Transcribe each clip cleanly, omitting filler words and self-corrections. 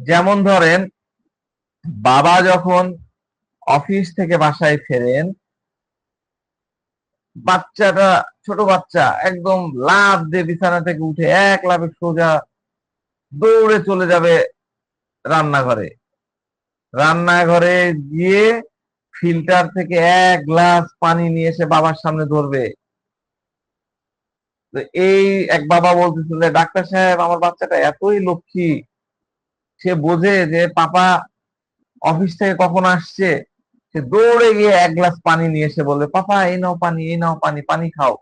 যেমন ধরেন, বাবা যখন অফিস থেকে বাসায় ফেরেন, বাচ্চাটা, ছোট বাচ্চা একদম লাফ দিয়ে বিছানা থেকে উঠে এক লাফে সোজা দৌড়ে চলে যাবে রান্নাঘরে। রান্নাঘরে গিয়ে ফিল্টার থেকে এক গ্লাস পানি নিয়ে এসে বাবার সামনে ধরবে। তো এই এক বাবা বলতেছিল, ডাক্তার সাহেব আমার বাচ্চাটা এতই লক্ষ্মী, সে বোঝে যে পাপা অফিস থেকে কখন আসছে, সে দৌড়ে গিয়ে এক গ্লাস পানি নিয়ে এসে বলবে, পাপা এই নাও পানি, এই নাও পানি, পানি খাও।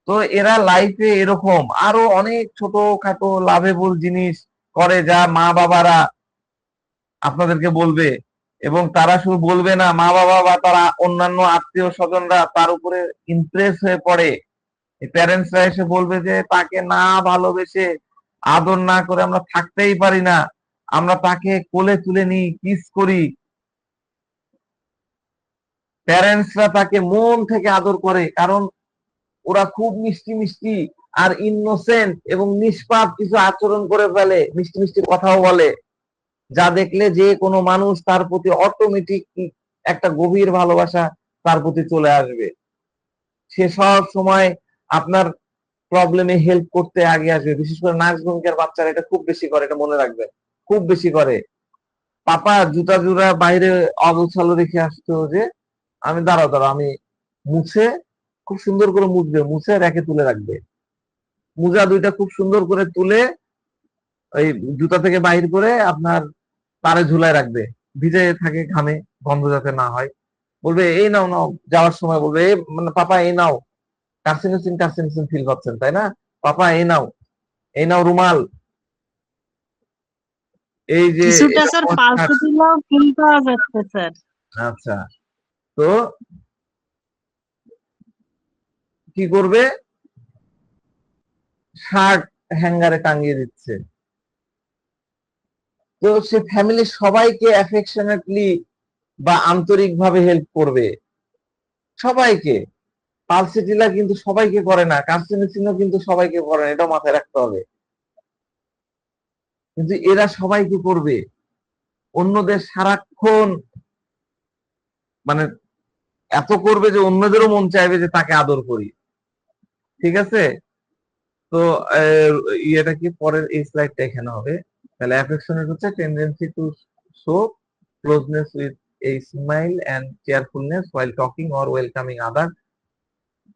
তো এরা লাইফে এরকম আরো অনেক ছোটখাটো লাভেবল জিনিস করে, যা মা বাবারা আপনাদেরকে বলবে। এবং তারা শুধু বলবে না, মা বাবা বা তারা অন্যান্য আত্মীয় স্বজনরা তার উপরে ইমপ্রেস হয়ে পড়ে। প্যারেন্টসরা এসে বলবে যে তাকে না ভালোবেসে আদর না করে আমরা থাকতেই পারি না, আমরা তাকে কোলে তুলে নিই, কিস করি। প্যারেন্টসরা তাকে মন থেকে আদর করে, কারণ ওরা খুব মিষ্টি মিষ্টি আর ইনোসেন্ট এবং নিষ্পাপ কিছু আচরণ করে ফেলে, মিষ্টি মিষ্টি কথাও বলে, যা দেখলে যে কোনো মানুষ তার প্রতি অটোমেটিক একটা গভীর ভালোবাসা তার প্রতি চলে আসবে। সে সব সময় আপনার প্রবলেমে হেল্প করতে আগে আসবে। বিশেষ করে নার্স ভূমিকার বাচ্চারা এটা খুব বেশি করে, এটা মনে রাখবেন, খুব বেশি করে। পাপা জুতা জুড়া বাইরে অগোছালো রেখে আসতো, যে আমি দাঁড়াও দাঁড়াও, আমি মুছে, খুব সুন্দর করে মুছবে, মুছে রেখে তুলে রাখবে। মোজা দুইটা খুব সুন্দর করে তুলে ওই জুতা থেকে বাহির করে আপনার তারে ঝুলায় রাখবে, ভিজে থাকে ঘামে, গন্ধ যাতে না হয়। বলবে এই নাও নাও, যাওয়ার সময় বলবে এই মানে পাপা এই নাও, কার্সিনোসিন কার্সিনোসিন ফিল করছেন তাই না, পাপা এই নাও, এই নাও রুমাল, এই যে কিছুটা এটা স্যার পরিষ্কার। পাল্টে দিলেও ফিল পাওয়া যাচ্ছে স্যার। আচ্ছা, তো কি করবে, শার্ট হ্যাঙ্গারে টাঙিয়ে দিচ্ছে। তো সে ফ্যামিলির সবাইকে অ্যাফেকশনেটলি বা আন্তরিক ভাবে হেল্প করবে, সবাইকে। পালসিটিলা কিন্তু সবাইকে করে না, কার্সিনোসিনও কিন্তু সবাইকে করে না, এটা মাথায় রাখতে হবে। কিন্তু এরা সবাইকে করবে, অন্যদের সারাক্ষণ মানে এত করবে যে অন্যদেরও মন চাইবে যে তাকে আদর করি। ঠিক আছে, তো ইয়েটা কি, পরের এই স্লাইডটা এখানে হবে। তাহলে অ্যাফেকশনের হচ্ছে tendency to show closeness with a smile and cheerfulness while talking or welcoming others,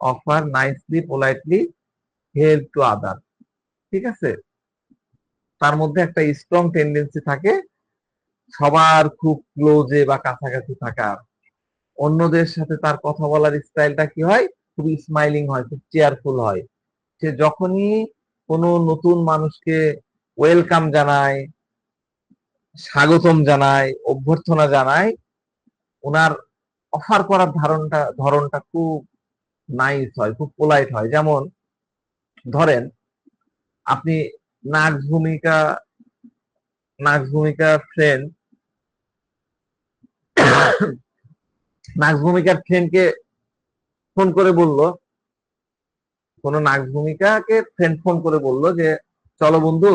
offer nicely, politely, help to others। ঠিক আছে, তার মধ্যে একটা স্ট্রং টেন্ডেন্সি থাকে সবার খুব ক্লোজে বা কাছাকাছি থাকার। অন্যদের সাথে তার কথা বলার স্টাইলটা কি হয়, খুব স্মাইলিং হয়, খুব চেয়ারফুল হয়। সে যখনই কোনো নতুন মানুষকে ওয়েলকাম জানায়, স্বাগতম জানায়, অভ্যর্থনা জানায়, ওনার অফার করার ধরনটা খুব নাইস হয়, খুব পোলাইট হয়। যেমন ধরেন, আপনি নার্স ভূমিকা, নার্স ভূমিকার ফ্রেন্ড, নার্স ভূমিকার ফ্রেন্ডকে ফোন করে বলল, কোন নার্স ভূমিকাকে ফ্রেন্ড ফোন করে বললো যে চলো বন্ধু,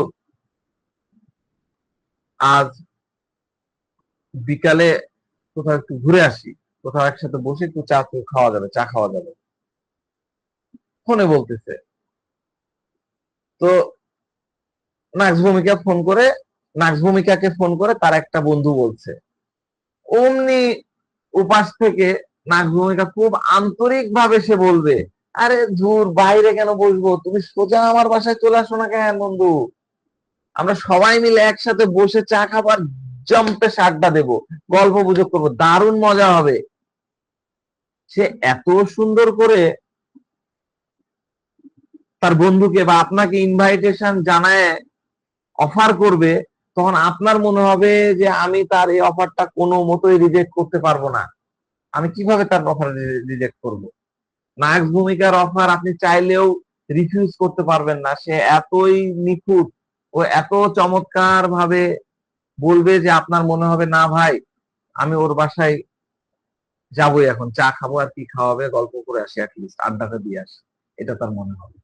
আজ বিকালে কোথাও একটু ঘুরে আসি, কোথাও একসাথে বসে একটু চা খাওয়া যাবে, চা খাওয়া যাবে, ফোনে বলতেছে। তো নার্স ভূমিকা ফোন করে, নার্স ভূমিকাকে ফোন করে তার একটা বন্ধু বলছে, অমনি উপাস থেকে নার্স ভূমিকা খুব আন্তরিক ভাবে সে বলবে, আরে দূর, বাইরে কেন বসবো, তুমি সোজা আমার বাসায় চলে আসো না কেন বন্ধু, আমরা সবাই মিলে একসাথে বসে চা খাবার, জম্পে আড্ডা দেবো, গল্প গুজব করবো, দারুণ মজা হবে। সে এত সুন্দর করে তার বন্ধুকে বা আপনাকে ইনভাইটেশন জানায় অফার করবে, তখন আপনার মনে হবে যে আমি তার এই অফারটা কোনো মতোই রিজেক্ট করতে পারবো না। আমি কিভাবে তার অফার রিজেক্ট করব? নায়ক ভূমিকার অফার আপনি চাইলেও রিফিউজ করতে পারবেন না, সে এতই নিখুঁত ও এত চমৎকার ভাবে বলবে যে আপনার মনে হবে না ভাই, আমি ওর বাসায় যাবোই, এখন চা খাবো, আর কি খাওয়াবে, গল্প করে আসি, অ্যাটলিস্ট আড্ডাটা দিয়ে আসি, এটা তার মনে হবে।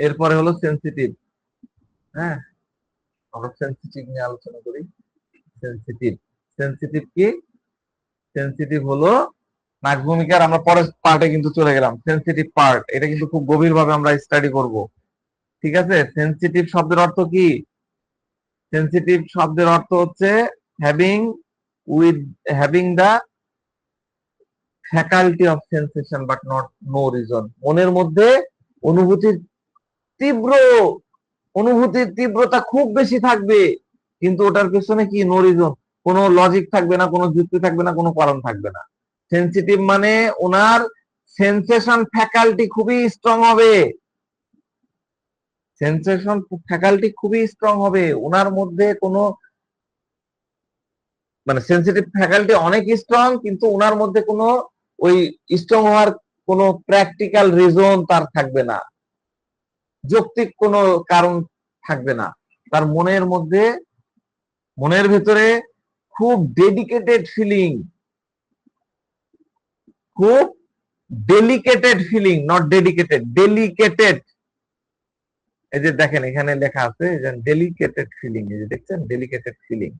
এরপরে হলো সেন্সিটিভ। হ্যাঁ, আমরা সেন্সিটিভ নিয়ে আলোচনা করি। সেন্সিটিভ, সেন্সিটিভ কি? সেন্সিটিভ হলো নাক ভূমিকার, আমরা পরের পার্টে কিন্তু চলে গেলাম। সেন্সিটিভ পার্ট, এটা কিন্তু খুব গভীর ভাবে আমরা স্টাডি করব। ঠিক আছে, সেন্সিটিভ শব্দের অর্থ কি? সেন্সিটিভ শব্দের অর্থ হচ্ছে having with having the faculty of sensation but not no reason. মনের মধ্যে অনুভূতির তীব্র অনুভূতির তীব্রতা খুব বেশি থাকবে, কিন্তু ওটার পেছনে কি? নো রিজন, কোনো লজিক থাকবে না, কোনো যুক্তি থাকবে না, কোনো কারণ থাকবে না। সেন্সিটিভ মানে ওনার সেন্সেশন ফ্যাকাল্টি খুবই স্ট্রং হবে, সেন্সেশন ফ্যাকাল্টি খুবই স্ট্রং হবে। ওনার মধ্যে কোনো মানে সেন্সিটিভ ফ্যাকাল্টি অনেক স্ট্রং, কিন্তু ওনার মধ্যে কোনো ওই স্ট্রং হওয়ার কোনো প্র্যাকটিক্যাল রিজন তার থাকবে না, যৌক্তিক কোনো কারণ থাকবে না। তার মনের মধ্যে, মনের ভিতরে খুব ডেডিকেটেড ফিলিং, খুব ডেলিকেটেড ফিলিং, নট ডেডিকেটেড, ডেলিকেটেড। এই যে দেখেন এখানে লেখা আছে ডেলিকেটেড ফিলিং, এই যে দেখছেন ডেলিকেটেড ফিলিং।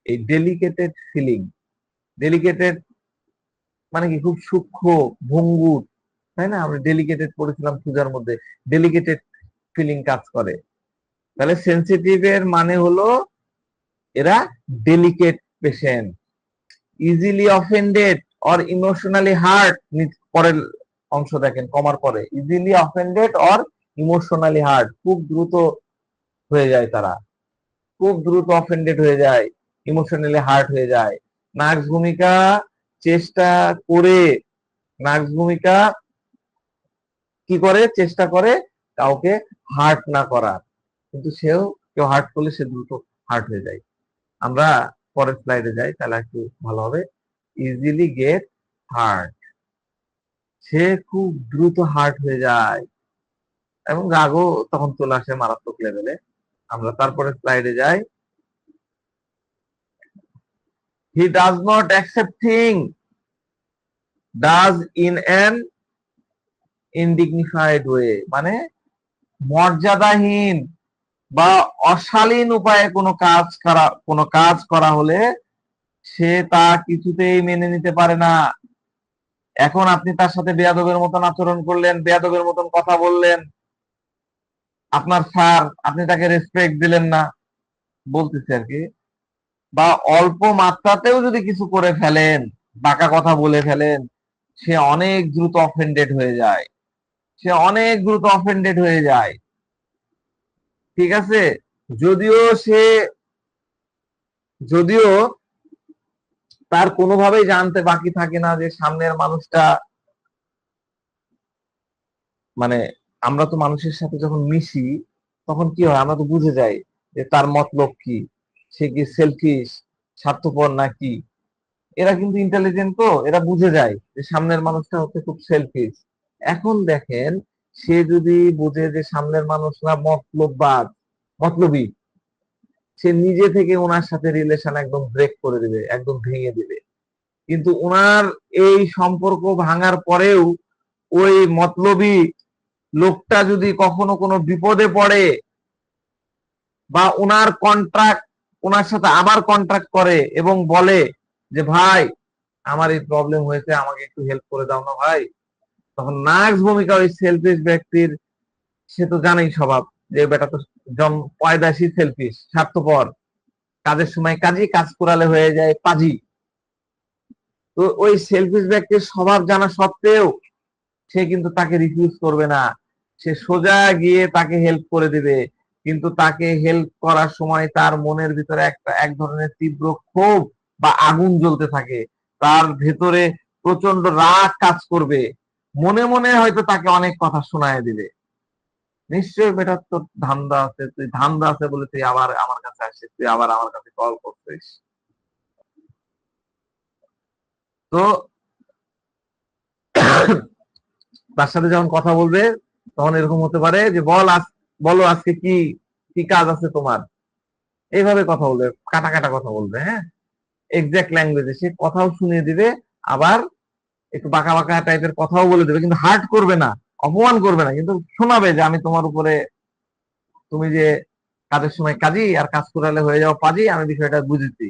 এই ডেলিকেটেড ফিলিং, ডেলিকেটেড মানে কি? খুব সূক্ষ্ম, ভঙ্গুর, তাই না? আমরা ডেলিকেটেড পড়েছিলাম পূজার মধ্যে, ডেলিকেটেড ফিলিং কাজ করে। তাহলে সেন্সিটিভের মানে হলো এরা delicate patient, easily offended or emotionally heart. পরের অংশ দেখেন কমার পরে, easily offended or emotionally heart, খুব দ্রুত হয়ে যায় তারা, খুব দ্রুত অফেন্ডেড হয়ে যায়, ইমোশনালি হার্ট হয়ে যায়। নার্স ভূমিকা চেষ্টা করে, নার্স ভূমিকা কি করে? চেষ্টা করে কাউকে হার্ট না করার, কিন্তু সেও কেউ হার্ট করলে সে দ্রুত হার্ট হয়ে যায়। আমরা পরের স্লাইডে যাই, তাহলে একটু ভালো হবে। ইজিলি গেট হার্ট, সে খুব দ্রুত হার্ট হয়ে যায় এবং রাগও তখন চলে আসে মারাত্মক লেভেলে। আমরা তারপরে স্লাইডে যাই। He does not accept thing does in an indignified way, মানে মর্যাদাহীন বা অশালীন উপায়ে কোনো কাজ করা হলে সে তা কিছুতেই মেনে নিতে পারে না। এখন আপনি তার সাথে বেয়াদবের মতন আচরণ করলেন, বেয়াদবের মতন কথা বললেন, আপনার স্যার, আপনি তাকে রেসপেক্ট দিলেন না, বলতেছে আর কি, বা অল্প মাত্রাতেও যদি কিছু করে ফেলেন, বাঁকা কথা বলে ফেলেন, সে অনেক দ্রুত অফেন্ডেড হয়ে যায়, সে অনেক দ্রুত অফেন্ডেড হয়ে যায়। ঠিক আছে, যদিও সে, যদিও তার কোনোভাবেই জানতে বাকি থাকে না যে সামনের মানুষটা, মানে আমরা তো মানুষের সাথে যখন মিশি তখন কি হয়? আমরা তো বুঝে যাই যে তার মতলব কি, সে কি সেলফিশ, স্বার্থপর নাকি। এরা কিন্তু ইন্টেলিজেন্ট, তো এরা বুঝে যায় যে সামনের মানুষটা হচ্ছে খুব সেলফিশ। এখন দেখেন, সে যদি বুঝে যে সামনের মানুষরা মতলববাজ, মতলবী, সে নিজে থেকে ওনার সাথে রিলেশন একদম ব্রেক করে দিবে, একদম ভেঙে দিবে। কিন্তু ওনার এই সম্পর্ক ভাঙার পরেও ওই মতলবী লোকটা যদি কখনো কোনো বিপদে পড়ে বা ওনার কন্ট্রাক্ট, ওনার সাথে আবার কন্ট্রাক্ট করে এবং বলে যে ভাই আমার এই প্রবলেম হয়েছে, আমাকে একটু হেল্প করে দাও না ভাই, তখন নার্স ভূমিকা ওই সেলফিশ ব্যক্তির, সে তো জানেই স্বভাব যে বেটা তো পয়দাসী সেলফিশ, স্বার্থপর, কাজের সময় কাজী, কাজ করালে হয়ে যায় পাজি। তো ওই সেলফিশ ব্যক্তির স্বভাব জানা সত্ত্বেও সে কিন্তু তাকে রিফিউজ করবে না, সে সোজা গিয়ে তাকে হেল্প করে দিবে। কিন্তু তাকে হেল্প করার সময় তার মনের ভিতরে এক ধরনের তীব্র ক্ষোভ বা আগুন জ্বলতে থাকে, তার ভেতরে প্রচন্ড রাগ কাজ করবে, মনে মনে হয়তো তাকে অনেক কথা শোনায় দিবে, নিশ্চয়ই বেটার তোর ধান্দা আছে, তুই ধান্দা আছে বলে তুই আবার আমার কাছে আসছিস, তুই আবার আমার কাছে কল করছিস। তো তার সাথে যখন কথা বলবে তখন এরকম হতে পারে যে বলো আজকে কি কি কাজ আছে তোমার, এইভাবে কথা বলবে, কাটা কাটা কথা বলবে। হ্যাঁ, এক্সাক্ট ল্যাঙ্গুয়েজে সে কথাও শুনিয়ে দিবে, আবার একটু বাঁকা বাঁকা টাইপের কথাও বলে দেবে, কিন্তু হার্ট করবে না, অপমান করবে না, কিন্তু শোনাবে যে আমি তোমার উপরে, তুমি যে কাজের সময় কাজী আর কাজ করালে হয়ে যাওয়া পাজি, আমি বিষয়টা বুঝেছি,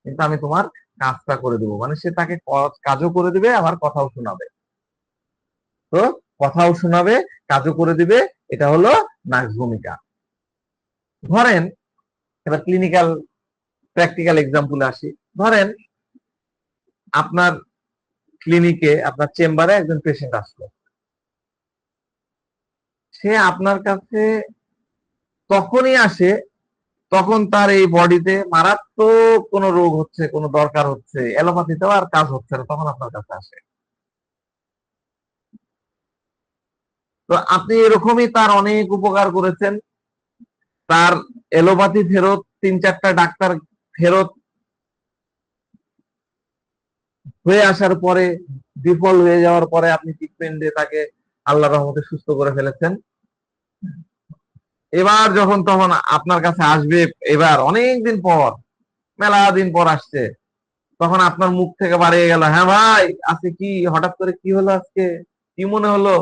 কিন্তু আমি তোমার কাজটা করে দেবো। মানে সে তাকে কাজও করে দিবে, আবার কথাও শোনাবে। তো কথাও শোনাবে, কাজও করে দিবে, এটা হলো নার্স ভূমিকা। ধরেন এবার ক্লিনিক্যাল প্র্যাকটিক্যাল এক্সাম্পলে আসি। ধরেন আপনার ক্লিনিকে, আপনার চেম্বারে একজন পেশেন্ট আসলো। সে আপনার কাছে তখনই আসে তখন তার এই বডিতে মারাত্মক কোনো রোগ হচ্ছে, কোনো দরকার হচ্ছে, অ্যালোপ্যাথিতেও আর কাজ হচ্ছে না, তখন আপনার কাছে আসে। তো আপনি এরকমই তার অনেক উপকার করেছেন। তার অ্যালোপ্যাথি ফেরত, 3-4টা ডাক্তার ফেরত হয়ে আসার পরে, বিফল হয়ে যাওয়ার পরে আপনি ট্রিটমেন্ট দিয়ে তাকে আল্লাহর রহমতে সুস্থ করে ফেলেছেন। এবার যখন তখন আপনার কাছে আসবে, এবার অনেক দিন পর, মেলা দিন পর আসছে, তখন আপনার মুখ থেকে বাড়িয়ে গেল, হ্যাঁ ভাই আজকে কি হঠাৎ করে কি হলো, আজকে কি মনে হলো?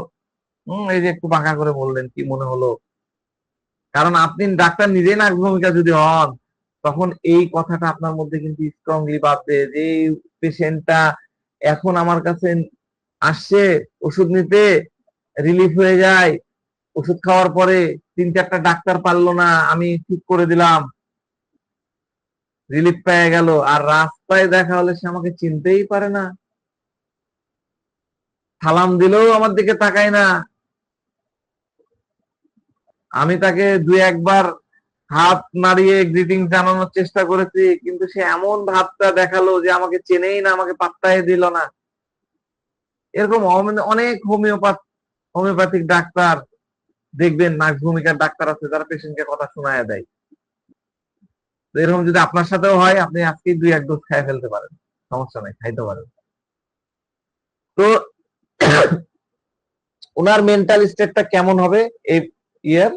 এই যে একটু বাঁকা করে বললেন, কি মনে হলো? কারণ আপনি ডাক্তার নিজেই নাক ভূমিকা যদি হন, তখন এই কথাটা আপনার মধ্যে কিন্তু স্ট্রংলি বাড়বে যে পেশেন্টটা এখন আমার কাছে আসছে ওষুধ নিতে, রিলিফ হয়ে যায়, ওষুধ খাওয়ার পরে 3-4টা ডাক্তার পারলো না, আমি ঠিক করে দিলাম, রিলিফ পেয়ে গেল। আর রাস্তায় দেখা হলে সে আমাকে চিনতেই পারে না, সালাম দিলেও আমার দিকে তাকায় না, আমি তাকে 2-1 বার হাত নাড়িয়ে গ্রিটিং জানানোর চেষ্টা করেছি, কিন্তু সে এমন ভাবটা দেখালো যে আমাকে চেনেই না, আমাকে পাত্তাই দিল না। এরকম অনেক হোমিওপ্যাথিক ডাক্তার দেখবেন, নার্স ভূমিকার ডাক্তার আছে যারা পেশেন্টকে কথা শোনায় দেয়। তো এরকম যদি আপনার সাথেও হয়, আপনি আজকেই 2-1 ডোজ খাই ফেলতে পারেন, সমস্যা নাই, খাইতে পারেন। তো ওনার মেন্টাল স্টেটটা কেমন হবে এই ইয়ের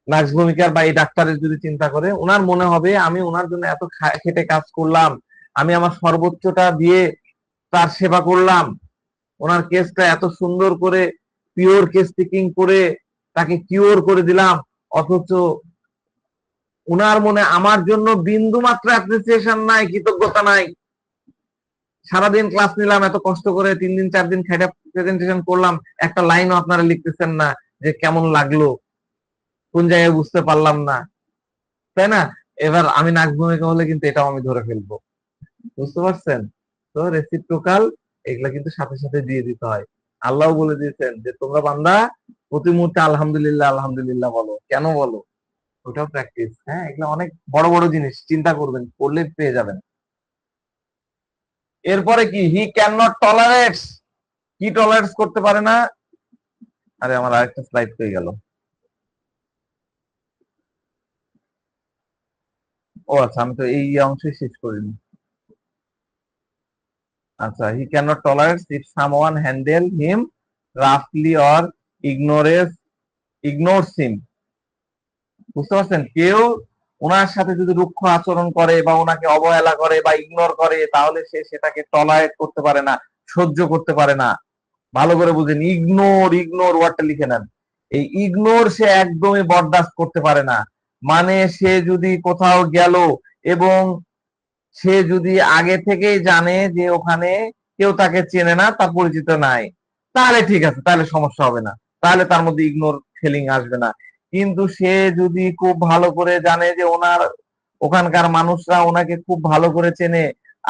নার্স ভূমিকার বা এই ডাক্তারের যদি চিন্তা করে, ওনার মনে হবে আমি ওনার জন্য এত খেটে কাজ করলাম, আমি আমার সর্বোচ্চটা দিয়ে তার সেবা করলাম, ওনার কেসটা এত সুন্দর করে পিওর কেস টেকিং করে তাকে কিওর করে দিলাম, অথচ ওনার মনে আমার জন্য বিন্দু মাত্র অ্যাপ্রিসিয়েশন নাই, কৃতজ্ঞতা নাই। সারাদিন ক্লাস নিলাম এত কষ্ট করে, 3 দিন 4 দিন খাইটা প্রেজেন্টেশন করলাম, একটা লাইনও আপনারা লিখতেছেন না যে কেমন লাগলো, কোন জায়গায় বুঝতে পারলাম না, তাই না? এবার আমি নাক ভূমিকা হলে কিন্তু এটাও আমি ধরে ফেলবো, বুঝতে পারছেন? তো রেসিপ্রোকাল এগুলা কিন্তু সাথে সাথে দিয়ে দিতে হয়। আল্লাহ বলে দিয়েছেন যে তোমরা বান্দা প্রতি মুহূর্তে আলহামদুলিল্লাহ আলহামদুলিল্লাহ বলো। কেন বলো? ওটাও প্র্যাকটিস। হ্যাঁ, এগুলো অনেক বড় বড় জিনিস, চিন্তা করবেন, করলে পেয়ে যাবেন। এরপরে কি, হি ক্যান নট টলারেটস, কি টলারেটস করতে পারে না? আরে আমার আরেকটা স্লাইড হয়ে গেল। ও আচ্ছা, আমি তো এই অংশই শেষ করিনি। আচ্ছা, he can not tolerates if someone handle him রাফলি অর ইগনোরস হিম। বুঝতে পারছেন? কেউ ওনার সাথে যদি রুক্ষ আচরণ করে বা ওনাকে অবহেলা করে বা ইগনোর করে, তাহলে সে সেটাকে টলারেট করতে পারে না, সহ্য করতে পারে না। ভালো করে বুঝেন, ইগনোর, ইগনোর ওয়ার্ডটা লিখে নেন। এই ইগনোর সে একদমই বরদাস্ত করতে পারে না। মানে সে যদি কোথাও গেল এবং সে যদি আগে থেকেই জানে যে ওখানে কেউ তাকে চেনে না, তার পরিচিত নাই, তাহলে ঠিক আছে, তাহলে সমস্যা হবে না, তাহলে তার মধ্যে ইগনোর ফিলিং আসবে না। কিন্তু সে যদি খুব ভালো করে জানে যে ওখানকার মানুষরা ওনাকে খুব ভালো করে চেনে,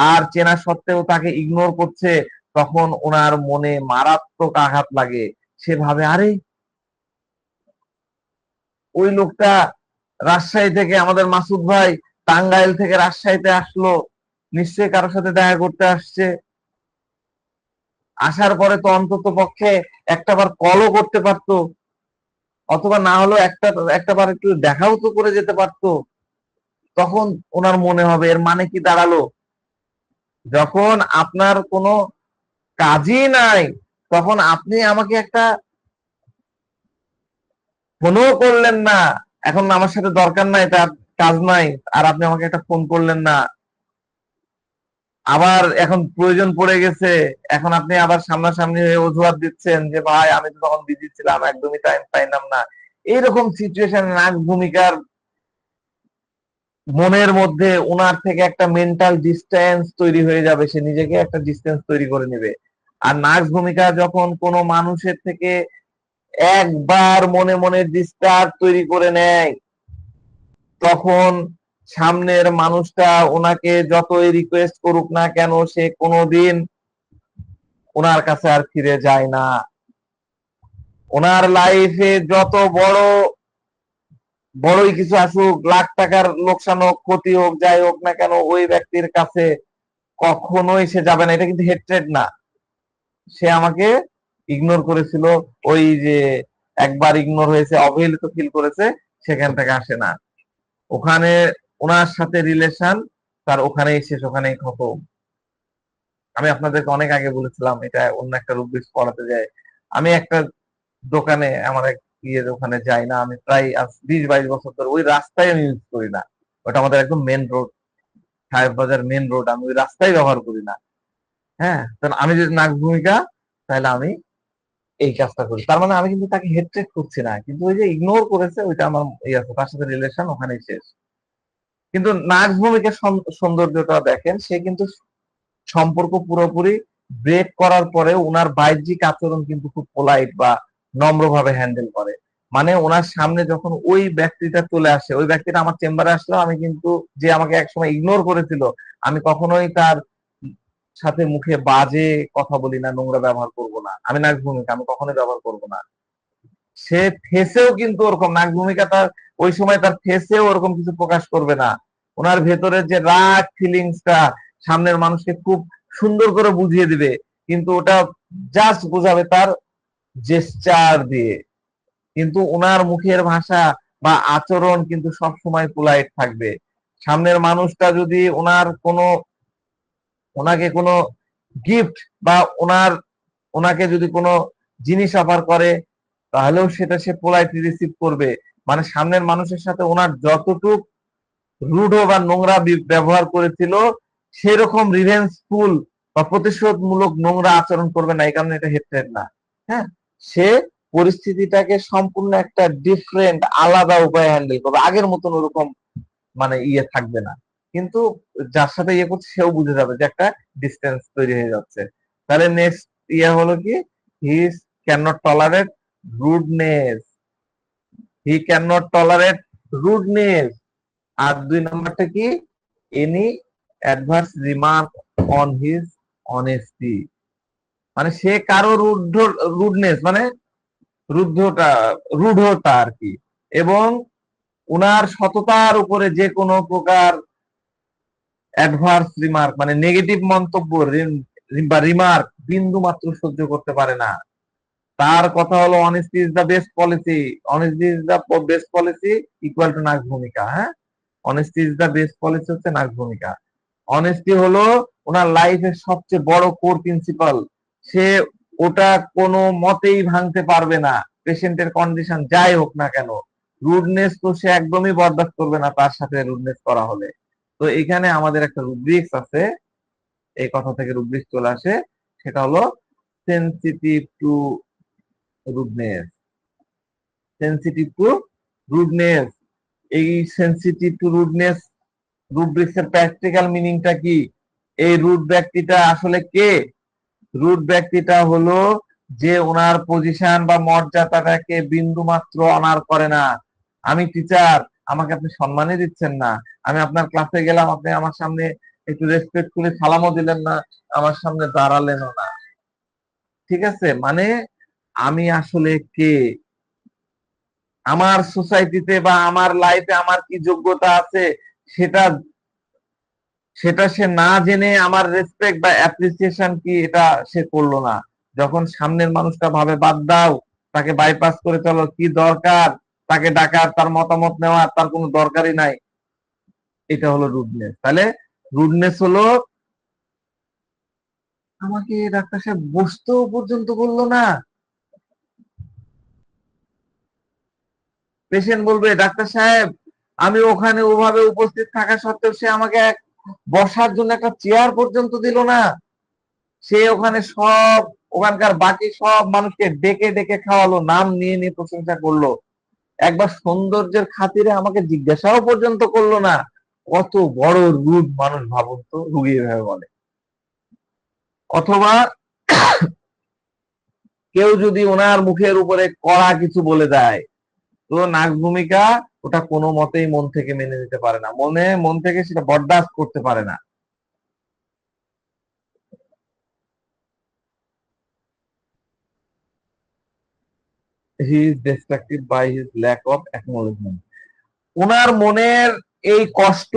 আর চেনা সত্ত্বেও তাকে ইগনোর করছে, তখন ওনার মনে মারাত্মক আঘাত লাগে। সে ভাবে, আরে ওই লোকটা রাজশাহী থেকে, আমাদের মাসুদ ভাই টাঙ্গাইল থেকে রাজশাহীতে আসলো, নিশ্চয়ই কারোর সাথে দেখা করতে আসছে, আসার পরে তো অন্তত পক্ষে একটাবার কলও করতে পারতো, অথবা না হলেও একটাবার একটু দেখাও তো করে যেতে পারতো। তখন ওনার মনে হবে, এর মানে কি দাঁড়ালো, যখন আপনার কোনো কাজই নাই, তখন আপনি আমাকে একটা ফোনও করলেন না, এখন আমার সাথে দরকার নাই, তার কাজ নাই, আর আপনি আমাকে একটা ফোন করলেন না, আবার এখন প্রয়োজন পড়ে গেছে, এখন আপনি আবার সামনাসামনি হয়ে অজুহাত দিচ্ছেন যে ভাই আমি তো তখন বিজি ছিলাম, একদমই টাইম পাইলাম না। এইরকম সিচুয়েশন নাক ভূমিকার মনের মধ্যে ওনার থেকে একটা মেন্টাল ডিস্টেন্স তৈরি হয়ে যাবে, সে নিজেকে একটা ডিস্টেন্স তৈরি করে নেবে। আর নার্স ভূমিকা যখন কোনো মানুষের থেকে একবার মনে মনে ডিস্টার্ব তৈরি করে নেয়, তখন সামনের মানুষটা ওনাকে যতই রিকোয়েস্ট করুক না কেন, সে কোনোদিন ওনার কাছে আর ফিরে যায় না। ওনার লাইফে যত বড়ই কিছু আসুক, লাখ টাকার লোকসান হোক, ক্ষতি হোক, যাই হোক না কেন, ওই ব্যক্তির কাছে কখনোই সে যাবে না। এটা কিন্তু হেট্রেড না, সে আমাকে ইগনোর করেছিল, ওই যে একবার ইগনোর হয়েছে, অবহেলিত ফিল করেছে, সেখান থেকে আসে না। ওখানে ওনার সাথে রিলেশন তার ওখানেই শেষ, ওখানেই খতম। আমি আপনাদেরকে অনেক আগে বলেছিলাম, এটা অন্য একটা রুব্রিক্স পড়াতে যায়। আমি একটা দোকানে, আমার এক ইয়ের ওখানে যাই না, আমি প্রায় 20-22 বছর ধরে ওই রাস্তায় আমি ইউজ করি না। ওটা আমাদের একদম মেন রোড, সাহেব বাজার মেন রোড, আমি ওই রাস্তায় ব্যবহার করি না। হ্যাঁ, তাহলে আমি যদি নাক ভূমিকা, তাহলে আমি এই কাজটা করি, তার মানে আমি কিন্তু তাকে হেট্রেট করছি না, কিন্তু ওই যে ইগনোর করেছে, ওইটা আমার ইয়ে আছে, তার সাথে রিলেশন ওখানেই শেষ। কিন্তু নাক ভূমিকার সৌন্দর্যটা দেখেন, সে কিন্তু সম্পর্ক পুরোপুরি ব্রেক করার পরে ওনার বাহ্যিক আচরণ কিন্তু খুব পোলাইট বা নম্রভাবে হ্যান্ডেল করে। মানে ওনার সামনে যখন ওই ব্যক্তিটা চলে আসে, ওই ব্যক্তিটা আমার চেম্বারে আসলো, আমি কিন্তু, যে আমাকে একসময় ইগনোর করেছিল, আমি কখনোই তার সাথে মুখে বাজে কথা বলি না, নোংরা ব্যবহার করব না। আমি নাক ভূমিকা আমি কখনোই ব্যবহার করব না। সে ফেসেও কিন্তু ওরকম, নাক ভূমিকা তার ওই সময় তার ফেসেও ওরকম কিছু প্রকাশ করবে না। ওনার ভেতরের যে রাগ ফিলিংসটা সামনের মানুষকে খুব সুন্দর করে বুঝিয়ে দিবে, কিন্তু ওটা জাস্ট বোঝাবে তার জেস্চার দিয়ে। কিন্তু ওনার মুখের ভাষা বা আচরণ কিন্তু সব সময় পোলাইট থাকবে। সামনের মানুষটা যদি ওনাকে কোনো গিফট বা ওনাকে যদি কোনো জিনিস অফার করে, তাহলেও সেটা সে পোলাইটলি রিসিভ করবে। মানে সামনের মানুষের সাথে ওনার যতটুক রূঢ় বা নোংরা ব্যবহার করেছিল, সেরকম রিভেঞ্জফুল বা প্রতিশোধমূলক নোংরা আচরণ করবে না। এই কারণে এটা হেট্রেট না। হ্যাঁ, সে পরিস্থিতিটাকে সম্পূর্ণ একটা ডিফারেন্ট, আলাদা উপায়ে হ্যান্ডেল করবে, আগের মতন ওরকম মানে ইয়ে থাকবে না। কিন্তু যার সাথে ইয়ে করছে সেও বুঝে যাবে যে একটা ডিস্টেন্স তৈরি হয়ে যাচ্ছে। তাহলে নেক্সট ইয়ে হলো কি, he can not tolerate rudeness. He can not tolerate rudeness. আর 2 নম্বরটা কি, any adverse remark on his honesty. মানে সে কারো রুডনেস মানে রুদ্ধটা রূঢ়তা আর কি, এবং উনার সততার উপরে যে কোনো প্রকার অ্যাডভার্স রিমার্ক মানে নেগেটিভ মন্তব্য বা রিমার্ক বিন্দু মাত্র সহ্য করতে পারে না। তার কথা হলো honesty is the best policy. Honesty is the best policy equal to নাক ভূমিকা। হ্যাঁ, honesty is the best policy হচ্ছে নাক ভূমিকা। অনেস্টি হলো ওনার লাইফের সবচেয়ে বড় কোর প্রিন্সিপাল। সে ওটা কোনো মতেই ভাঙতে পারবে না, পেশেন্টের কন্ডিশন যাই হোক না কেন। রুডনেস তো সে একদমই বরদাস্ত করবে না, তার সাথে রুডনেস করা হলে। তো এখানে আমাদের একটা রুব্রিক্স আছে, এই কথা থেকে রুব্রিক্স চলে আসে, সেটা হলো sensitive two rudeness. Sensitive two rudeness. এই সেন্সিটিভ টু রুডনেস রুব্রিক্সের প্র্যাকটিক্যাল মিনিংটা কি? এই রুড ব্যক্তিটা আসলে কে? রুড ব্যক্তিটা হলো যে ওনার পজিশন বা মর্যাদাটাকে বিন্দু মাত্র অনার করে না। আমি টিচার, আমাকে আপনি সম্মানই দিচ্ছেন না। আমি আপনার ক্লাসে গেলাম, আপনি আমার সামনে একটু রেসপেক্টফুলি সালামও দিলেন না, আমার সামনে দাঁড়ালেনও না। ঠিক আছে, মানে আমি আসলে কে, আমার সোসাইটিতে বা আমার লাইফে আমার কি যোগ্যতা আছে, সেটা সেটা সে না জেনে আমার রেসপেক্ট বা অ্যাপ্রিসিয়েশন কি এটা সে করলো না। যখন সামনের মানুষটা ভাবে বাদ দাও, তাকে বাইপাস করে চলো, কি দরকার তাকে ডাকার, তার মতামত নেওয়ার, তার কোনো দরকারই নাই, এটা হলো রুডনেস। তাহলে রুডনেস হলো আমাকে ডাক্তার সাহেব বসতেও পর্যন্ত বললো না। পেশেন্ট বলবে ডাক্তার সাহেব আমি ওখানে ওভাবে উপস্থিত থাকা সত্ত্বেও সে আমাকে বসার জন্য একটা চেয়ার পর্যন্ত দিল না। সে ওখানে সব ওখানকার বাকি সব মানুষকে ডেকে ডেকে খাওয়ালো, নাম নিয়ে নিয়ে প্রশংসা করলো। একবার সৌন্দর্যের খাতিরে আমাকে জিজ্ঞাসাও পর্যন্ত করলো না। কত বড় রুড মানুষ ভাবুন তো, রুগী এভাবে বলে। অথবা কেউ যদি ওনার মুখের উপরে কড়া কিছু বলে দেয়, তো নাক ভূমিকা ওটা কোনো মতেই মন থেকে মেনে নিতে পারে না, মন থেকে সেটা বরদাস্ত করতে পারে না। He is distracted by his lack of acknowledgement. ওনার মনের এই কষ্ট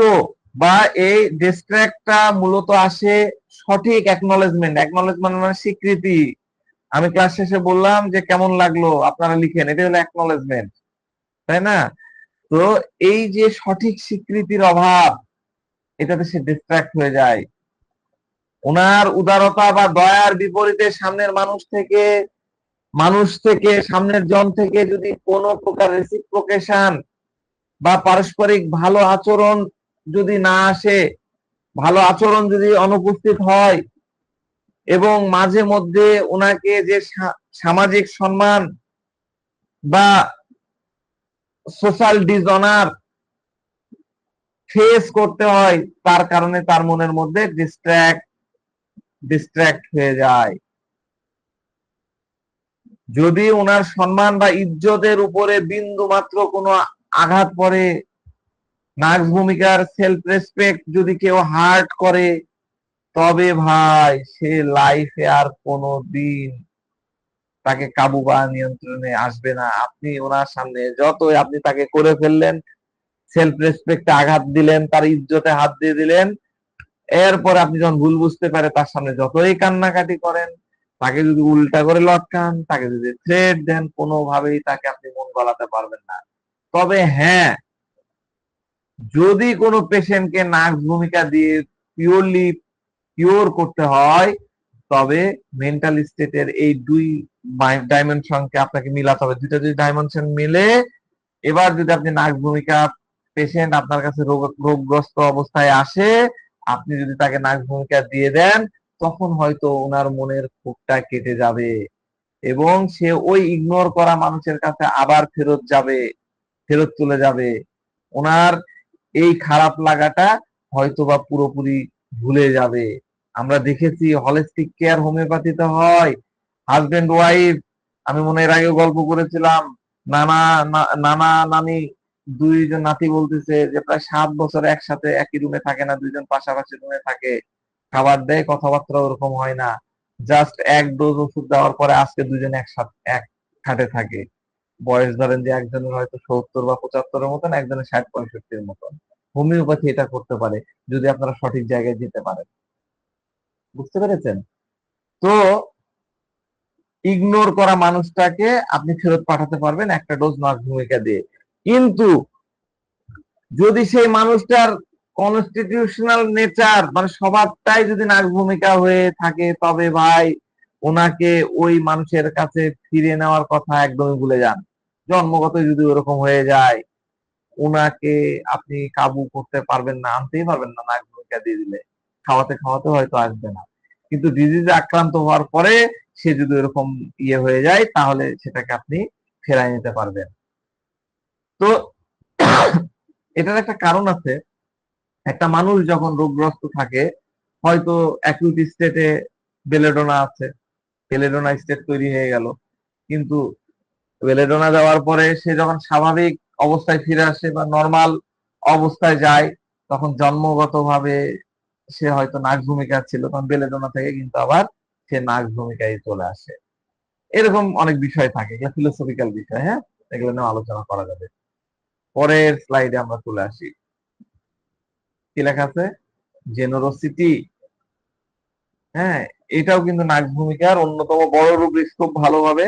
বা এই ডিস্ট্র্যাক্টটা মূলত আসে সঠিক অ্যাকনোলেজমেন্ট। অ্যাকনোলেজমেন্ট মানে স্বীকৃতি। আমি ক্লাস শেষে বললাম যে কেমন লাগলো আপনারা লিখেন, এটা হলো অ্যাকনোলেজমেন্ট, তাই না? তো এই যে সঠিক স্বীকৃতির অভাব, এটাতে সে ডিস্ট্রাক্ট হয়ে যায়। ওনার উদারতা বা দয়ার বিপরীতে সামনের মানুষ থেকে সামনের জন থেকে যদি কোনো প্রকার রেসিপ্রোকেশন বা পারস্পরিক ভালো আচরণ যদি না আসে, ভালো আচরণ যদি অনুপস্থিত হয়, এবং মাঝে মধ্যে ওনাকে যে সামাজিক সম্মান বা সোশ্যাল ডিসঅনার ফেস করতে হয়, তার কারণে তার মনের মধ্যে ডিস্ট্র্যাক্ট হয়ে যায়। যদি ওনার সম্মান বা ইজ্জতের উপরে বিন্দু মাত্র কোনো আঘাত পড়ে, নার্স ভূমিকার সেলফ রেসপেক্ট যদি কেউ হার্ট করে, তবে ভাই সে লাইফে আর কোনো দিন তাকে কাবু বা নিয়ন্ত্রণে আসবে না। আপনি ওনার সামনে যতই আপনি তাকে করে ফেললেন, সেলফ রেসপেক্টে আঘাত দিলেন, তার ইজ্জতে হাত দিয়ে দিলেন, এরপর আপনি যখন ভুল বুঝতে পারে তার সামনে যতই কান্নাকাটি করেন, তাকে যদি উল্টা করে লটকান, তাকে যদি থ্রেট দেন, কোনোভাবেই তাকে আপনি মন গলাতে পারবেন না। তবে হ্যাঁ, যদি কোনো পেশেন্টকে নার্স ভূমিকা দিয়ে পিওরলি কিওর করতে হয়, তবে মেন্টাল স্টেটের এই দুই ডাইমেনশনকে আপনাকে মিলাতে হবে। দুইটা যদি ডাইমেনশন মিলে, এবার যদি আপনি নার্স ভূমিকা পেশেন্ট আপনার কাছে রোগগ্রস্ত অবস্থায় আসে, আপনি যদি তাকে নার্স ভূমিকা দিয়ে দেন, তখন হয়তো ওনার মনের ক্ষোভটা কেটে যাবে এবং সে ওই ইগনোর করা মানুষের কাছে আবার ফেরত চলে যাবে। ওনার এই খারাপ লাগাটা হয়তোবা পুরোপুরি ভুলে যাবে। আমরা দেখেছি হলিস্টিক কেয়ার হোমিওপ্যাথিতে হয়, হাজবেন্ড ওয়াইফ। আমি মনে এর আগে গল্প করেছিলাম, নানা নানা নানি দুইজন নাতি বলতেছে যে প্রায় 7 বছর একসাথে একই রুমে থাকে না, দুইজন পাশাপাশি রুমে থাকে, খাবার দেয়, কথাবার্তা ওরকম হয় না, জাস্ট এক ডোজ ওষুধ দেওয়ার পরে আজকে দুজন একসাথে এক খাটে থাকে। বয়স ধরেন যে একজনের হয়তো 70 বা 75-এর মতন, একজনের 60-65-এর মতন। হোমিওপ্যাথি এটা করতে পারে যদি আপনারা সঠিক জায়গায় যেতে পারেন। বুঝতে পেরেছেন? তো ইগনোর করা মানুষটাকে আপনি ফেরত পাঠাতে পারবেন একটা ডোজ নার্স ভূমিকা দিয়ে। কিন্তু যদি সেই মানুষটার কনস্টিটিউশনাল নেচার মানে স্বভাবটাই যদি নার্স ভূমিকা হয়ে থাকে, তবে ভাই ওনাকে ওই মানুষের কাছে ফিরে নেওয়ার কথা একদমই ভুলে যান। জন্মগত যদি ওরকম হয়ে যায়, ওনাকে আপনি কাবু করতে পারবেন না, আনতেই পারবেন না নাক ভূমিকা দিয়ে দিলে, খাওয়াতে খাওয়াতে হয়তো আসবে না। কিন্তু ডিজিজে আক্রান্ত হওয়ার পরে সে যদি এরকম ইয়ে হয়ে যায়, তাহলে সেটাকে আপনি ফেরাই নিতে পারবেন। তো এটার একটা কারণ আছে। একটা মানুষ যখন রোগগ্রস্ত থাকে, হয়তো অ্যাকিউট স্টেটে বেলেডোনা আছে, বেলেডোনা স্টেট তৈরি হয়ে গেল, কিন্তু বেলেডোনা দেওয়ার পরে সে যখন স্বাভাবিক অবস্থায় ফিরে আসে বা নর্মাল অবস্থায় যায়, তখন জন্মগতভাবে সে হয়তো নাক ভূমিকা ছিল, তখন বেলেডোনা থেকে কিন্তু আবার সে নাক ভূমিকায় চলে আসে। এরকম অনেক বিষয় থাকে, এগুলো ফিলোসফিক্যাল বিষয়। হ্যাঁ, এগুলো নিয়ে আলোচনা করা যাবে। পরের স্লাইডে আমরা চলে আসি। কি লেখা আছে? জেনারোসিটি। হ্যাঁ, এটাও কিন্তু নাক ভূমিকার অন্যতম বড় রুব্রিক্স, খুব ভালোভাবে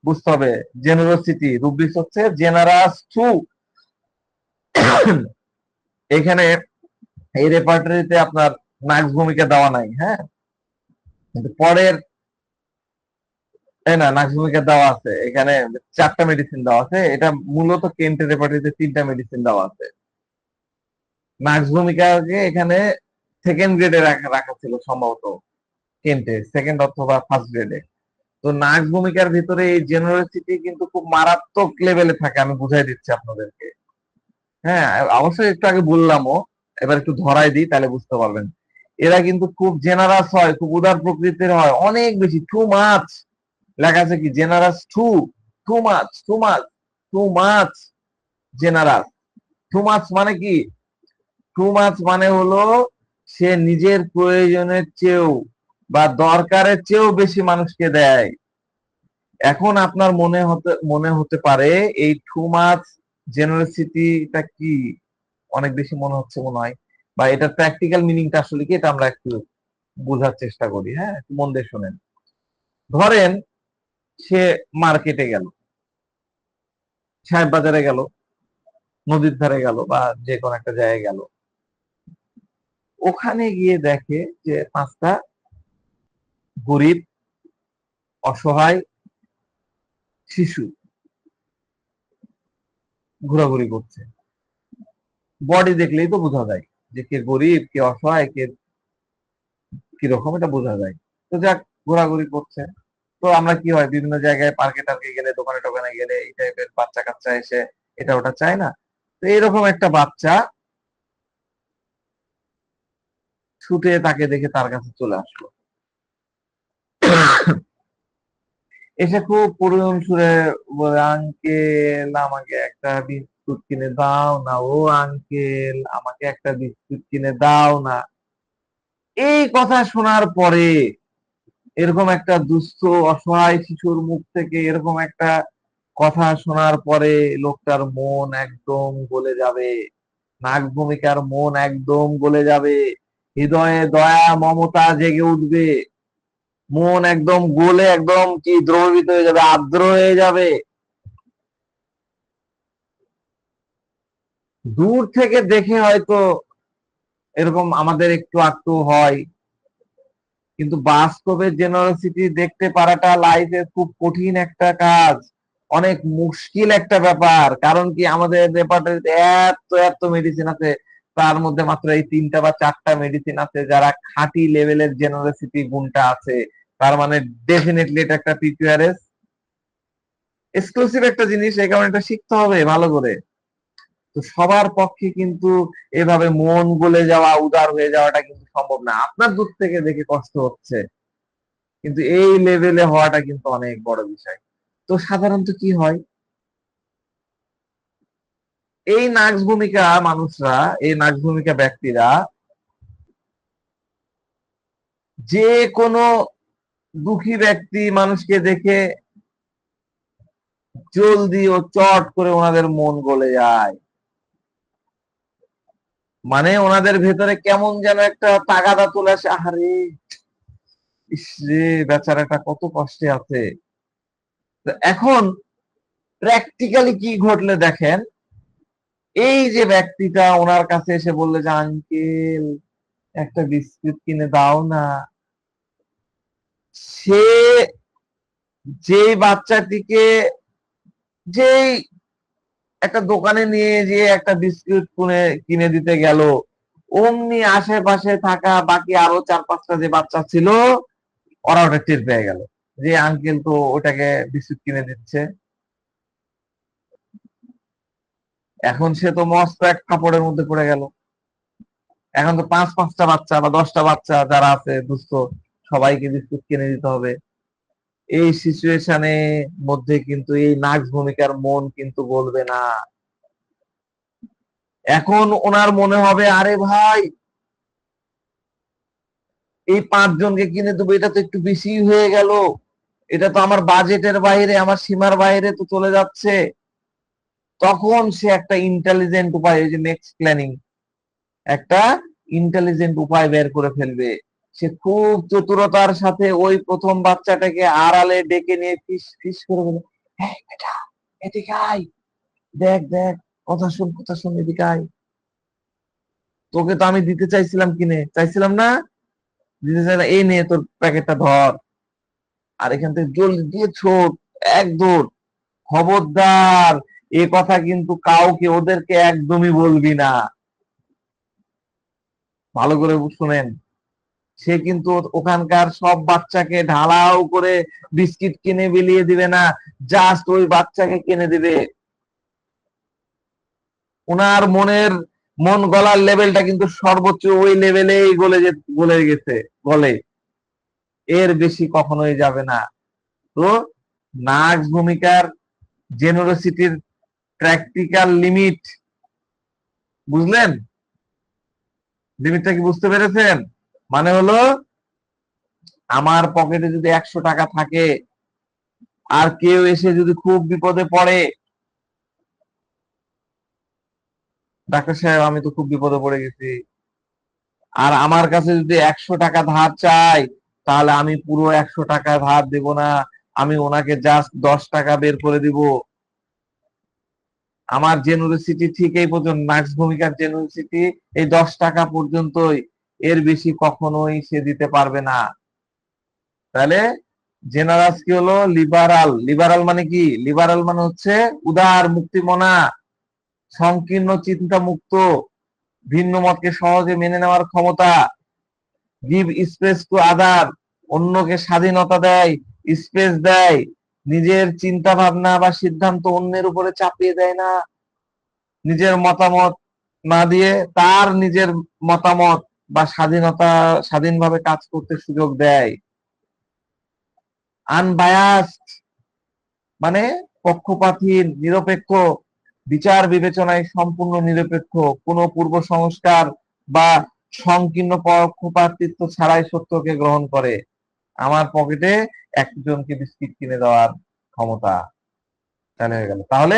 বুঝতে হবে। জেনারোসিটি রুব্রিক্স হচ্ছে জেনারাস টু। এখানে এই রেপার্টরিতে আপনার নাক ভূমিকা দেওয়া নাই, হ্যাঁ, কিন্তু পরের না, নাক ভূমিকা দেওয়া আছে এখানে। 4টা মেডিসিন দেওয়া আছে, এটা মূলত কেন্টের রেপার্টরিতে 3টা মেডিসিন দেওয়া আছে। নাক ভূমিকাকে এখানে সেকেন্ড গ্রেডে রাখা ছিল সম্ভবত, কেন্টে সেকেন্ড অথবা ফার্স্ট গ্রেডে। তো নাক ভূমিকার ভিতরে এই জেনারেসিটি কিন্তু খুব মারাত্মক লেভেলে থাকে, আমি বুঝাই দিচ্ছি আপনাদেরকে। হ্যাঁ, অবশ্যই একটু আগে বললামও, এবার একটু ধরাই দিই তাহলে বুঝতে পারবেন। এরা কিন্তু খুব জেনারাস হয়, খুব উদার প্রকৃতির হয়, অনেক বেশি, টু মাচ। লেখা আছে কি generous too, too much, too much, too much generous. Too much মানে কি? টু মাচ মানে হলো সে নিজের প্রয়োজনের চেয়েও বা দরকারের চেয়েও বেশি মানুষকে দেয়। এখন আপনার মনে হতে পারে এই টু মাচ জেনারেসিটিটা কি, অনেক বেশি মনে হচ্ছে মনে হয়, বা এটার প্র্যাকটিক্যাল মিনিংটা আসলে কি, এটা আমরা একটু বোঝার চেষ্টা করি। হ্যাঁ, একটু মন দিয়ে শোনেন। ধরেন সে মার্কেটে গেল, সাহেব বাজারে গেল, নদীর ধারে গেল, বা যে কোনো একটা জায়গায় গেল। ওখানে গিয়ে দেখে যে 5টা গরিব অসহায় শিশু ঘোরাঘুরি করছে। বডি দেখলেই তো বোঝা যায় যে কে গরিব, কে অসহায়, কে কিরকম, এটা বোঝা যায়। তো যাক, ঘোরাঘুরি করছে। তো আমরা কি হয়, বিভিন্ন জায়গায় পার্কে টার্কে গেলে, দোকানে টোকানে গেলে এই টাইপের বাচ্চা কাচ্চা এসে এটা ওটা চায় না? তো এরকম একটা বাচ্চা ছুটে তাকে দেখে তার কাছে চলে আসলো, এসে খুব করুণ সুরে বলে, আঙ্কেল আমাকে একটা বিস্কুট কিনে দাও না, ও আঙ্কেল আমাকে একটা বিস্কুট কিনে দাও না। এই কথা শোনার পরে, এরকম একটা দুস্থ অসহায় শিশুর মুখ থেকে এরকম একটা কথা শোনার পরে লোকটার মন একদম গলে যাবে, নাক ভূমিকার মন একদম গলে যাবে, হৃদয়ে দয়া মমতা জেগে উঠবে, মন একদম গলে একদম কি দ্রবীভূত হয়ে যাবে, আর্দ্র হয়ে যাবে। দূর থেকে দেখে হয়তো এরকম আমাদের একটু আকটু হয়, কিন্তু বাস্তবে জেনারসিটি দেখতে পারাটা লাইফে খুব কঠিন একটা কাজ, অনেক মুশকিল একটা ব্যাপার। কারণ কি, আমাদের রেপার্টরিতে এত এত মেডিসিন আছে, তার মধ্যে মাত্র এই 3টা বা 4টা মেডিসিন আছে যারা খাঁটি লেভেলের জেনারসিটি গুণটা আছে। তার মানে ডেফিনেটলি এটা একটা পিকিউআরএস এক্সক্লুসিভ একটা জিনিস, এই কারণে এটা শিখতে হবে ভালো করে। তো সবার পক্ষে কিন্তু এভাবে মন গলে যাওয়া, উদার হয়ে যাওয়াটা কিন্তু সম্ভব না। আপনার দূর থেকে দেখে কষ্ট হচ্ছে, কিন্তু এই লেভেলে হওয়াটা কিন্তু অনেক বড় বিষয়। তো সাধারণত কি হয়, এই নাক্স ভূমিকা মানুষরা, এই নাক্স ভূমিকা ব্যক্তিরা যে কোনো দুঃখী ব্যক্তি মানুষকে দেখে জলদি ও চট করে ওনাদের মন গলে যায়। মানে ওনাদের ভেতরে কেমন যেন একটা তাগাদা চলে আসে, আরে ইস রে, বেচারাটা কত কষ্টে আছে। তো এখন প্র্যাকটিক্যালি কি ঘটলে দেখেন, এই যে ব্যক্তিটা ওনার কাছে এসে বললে যে আঙ্কেল একটা বিস্কুট কিনে দাও না, সে যেই বাচ্চাটিকে, যেই একটা দোকানে নিয়ে যেয়ে একটা বিস্কুট কিনে দিতে গেল, অমনি আশেপাশে থাকা বাকি আরো 4-5টা যে বাচ্চা ছিল, ওরা ওটা টের পেয়ে গেল যে আঙ্কেল তো ওটাকে বিস্কুট কিনে দিচ্ছে। এখন সে তো মস্ত এক কাপড়ের মধ্যে পড়ে গেল। এখন তো 5-5টা বাচ্চা বা 10টা বাচ্চা যারা আছে দুস্থ, সবাইকে বিস্কুট কিনে দিতে হবে। এই সিচুয়েশনে মধ্যে কিন্তু এই নাক্স ভূমিকার মন কিন্তু বলবে না। এখন ওনার মনে হবে, আরে ভাই এই 5জনকে কিনে দেবো, এটা তো একটু বেশি হয়ে গেল, এটা তো আমার বাজেটের বাইরে, আমার সীমার বাইরে তো চলে যাচ্ছে। তখন সে একটা ইন্টেলিজেন্ট উপায়, এই যে নেক্সট প্ল্যানিং, একটা ইন্টেলিজেন্ট উপায় বের করে ফেলবে। সে খুব চতুরতার সাথে ওই প্রথম বাচ্চাটাকে আড়ালে ডেকে নিয়ে ফিস ফিস করে বলে, এই বেটা এদিকে আয়, দেখ দেখ, কথা শোন কথা শোন, এদিকে আয়, তোকে তো আমি দিতে চাইছিলাম, কিনে চাইছিলাম না, দিতে চাই না, এই নে তোর প্যাকেটটা ধর, আর এখান থেকে জলদি দিয়ে ছোট, এক দৌড়। খবরদার, এ কথা কিন্তু কাউকে, ওদেরকে একদমই বলবি না। ভালো করে শুনেন, সে কিন্তু ওখানকার সব বাচ্চাকে ঢালাও করে বিস্কিট কিনে বিলিয়ে দিবে না, জাস্ট ওই বাচ্চাকে কিনে দিবে। ওনার মন গলার লেভেলটা কিন্তু সর্বোচ্চ ওই লেভেলেই গলে গেছে, গলে, এর বেশি কখনোই যাবে না। তো নার্স ভূমিকার জেনারোসিটির প্র্যাকটিক্যাল লিমিট বুঝলেন? লিমিটটা কি বুঝতে পেরেছেন? মানে হলো, আমার পকেটে যদি 100 টাকা থাকে আর কেউ এসে যদি খুব বিপদে পড়ে, ডাক্তার সাহেব আমি তো খুব বিপদে পড়ে গেছি, আর আমার কাছে যদি 100 টাকা ধার চাই, তাহলে আমি পুরো 100 টাকা ধার দেব না, আমি ওনাকে জাস্ট 10 টাকা বের করে দিব। আমার জেনারোসিটি ঠিক এই পর্যন্ত, নার্স ভূমিকার জেনারোসিটি এই 10 টাকা পর্যন্তই, এর বেশি কখনোই সে দিতে পারবে না। তাহলে জেনারাস কি হলো? লিবারাল। লিবারাল মানে কি? লিবারাল মানে হচ্ছে উদার, মুক্তিমনা, সংকীর্ণ চিন্তা মুক্ত, ভিন্ন মতকে সহজে মেনে নেওয়ার ক্ষমতা, গিভ স্পেস টু আদার, অন্যকে স্বাধীনতা দেয়, স্পেস দেয়, নিজের চিন্তা ভাবনা বা সিদ্ধান্ত অন্যের উপরে চাপিয়ে দেয় না, নিজের মতামত না দিয়ে তার নিজের মতামত বা স্বাধীনভাবে কাজ করতে সুযোগ দেয়। আনবায়াসড মানে পক্ষপাতহীন, নিরপেক্ষ, বিচার বিবেচনায় সম্পূর্ণ নিরপেক্ষ, কোনো পূর্ব সংস্কার বা সংকীর্ণ পক্ষপাতিত্ব ছাড়াই সত্যকে গ্রহণ করে। আমার পকেটে একজনকে বিস্কিট কিনে দেওয়ার ক্ষমতা, তাহলে হয়ে গেল। তাহলে